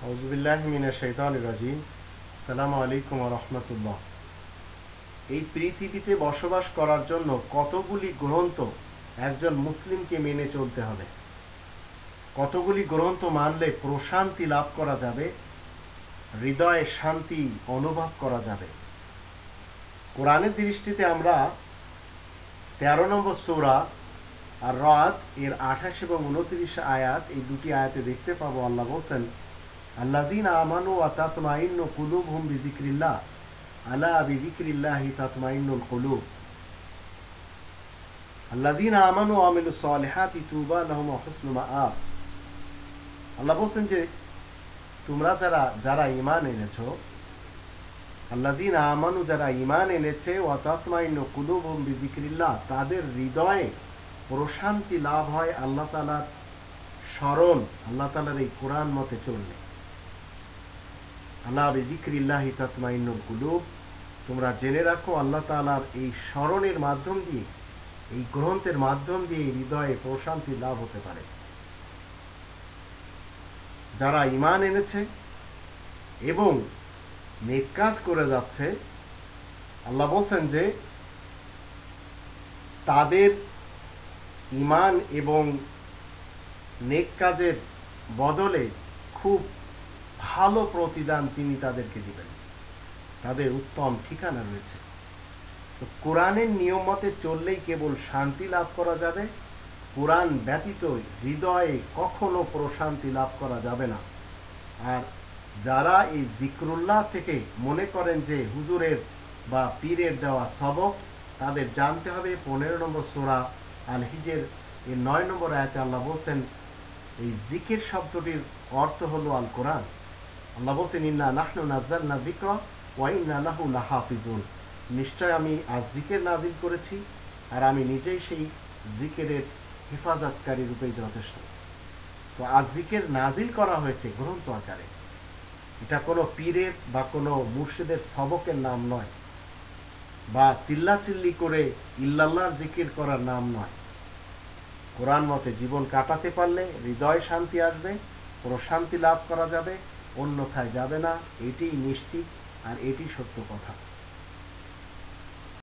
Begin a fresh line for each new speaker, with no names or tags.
আউযুবিল্লাহি মিনাশ শাইতানির রাজিম। আসসালামু আলাইকুম ওয়া রাহমাতুল্লাহ। এই পৃথিবীতে বসবাস করার জন্য কতগুলি গ্রন্থ একজন মুসলিমকে মেনে চলতে হবে, কতগুলি গ্রন্থ মানলে প্রশান্তি লাভ করা যাবে, হৃদয়ে শান্তি অনুভব করা যাবে। কোরআনের দৃষ্টিতে আমরা 13 নম্বর সূরা আর রাদ এর 28 এবং 29 আয়াত, এই দুটি আয়াতে দেখতে পাবো আল্লাহ বলেন, আল্লাযীনা আমানু ওয়া তাতমাইন্নু কুলুবুহুম বিযিকরিল্লাহ আলা বিযিকরিল্লাহি তাতমাইন্নুল কুলুব আল্লাযীনা আমানু ওয়া আমিলুস সালিহাতি তুবা লাহুম ওয়া হুসনু মাআব। আল্লাহ বলেন যে তোমরা যারা ঈমান এনেছো, আল্লাযীনা আমানু যারা ঈমান এনেছে, ওয়া তাতমাইন্নু কুলুবুহুম বিযিকরিল্লাহ তাদের হৃদয়ে প্রশান্তি লাভ হয় আল্লাহ তাআলার স্মরণ, আল্লাহ তাআলার এই কোরআন মতে চললে। আলা বিযিকরিল্লাহি তাতমাইন্নুল কুলুব, তোমরা জেনে রাখো আল্লাহ তাআলার এই স্মরণের মাধ্যম দিয়ে, এই গ্রন্থের মাধ্যম দিয়ে হৃদয়ে প্রশান্তি লাভ হতে পারে। যারা ঈমান এনেছে এবং নেক কাজ করে যাচ্ছে, আল্লাহ বলছেন যে তাদের ঈমান এবং নেক কাজের বদলে খুব ভালো প্রতিদান তিনি তাদেরকে দিবেন, তাদের উত্তম ঠিকানা রয়েছে। তো কোরআনের নিয়ম মতে চললেই কেবল শান্তি লাভ করা যাবে, কোরআন ব্যতীত হৃদয়ে কখনো প্রশান্তি লাভ করা যাবে না। আর যারা এই জিকরুল্লাহ থেকে মনে করেন যে হুজুরের বা পীরের দেওয়া সবক, তাদের জানতে হবে 15 নম্বর সূরা আল হিজর এর 9 নম্বর আয়াতে আল্লাহ বলছেন, এই জিকির শব্দটির অর্থ হলো আল কোরআন। আল্লাহ বলছেন, ইন্না নাহনু নাযালনা যিকরা ওয়া ইন্না লাহু লাহাফিজুন, নিশ্চয় আমি আজ জিকির নাজিল করেছি আর আমি নিজেই সেই জিকিরের হেফাজতকারী রূপে যথেষ্ট। তো আজ জিকির নাজিল করা হয়েছে গ্রন্থ আকারে, এটা কোনো পীরের বা কোনো মুর্শিদের সবকের নাম নয়, বা চিল্লাচিল্লি করে ইল্লাল্লাহর জিকির করার নাম নয়। কোরআন মতে জীবন কাটাতে পারলে হৃদয় শান্তি আসবে, প্রশান্তি লাভ করা যাবে, অন্যথায় যাবে না। এটিই নিশ্চিত আর এটি সত্য কথা।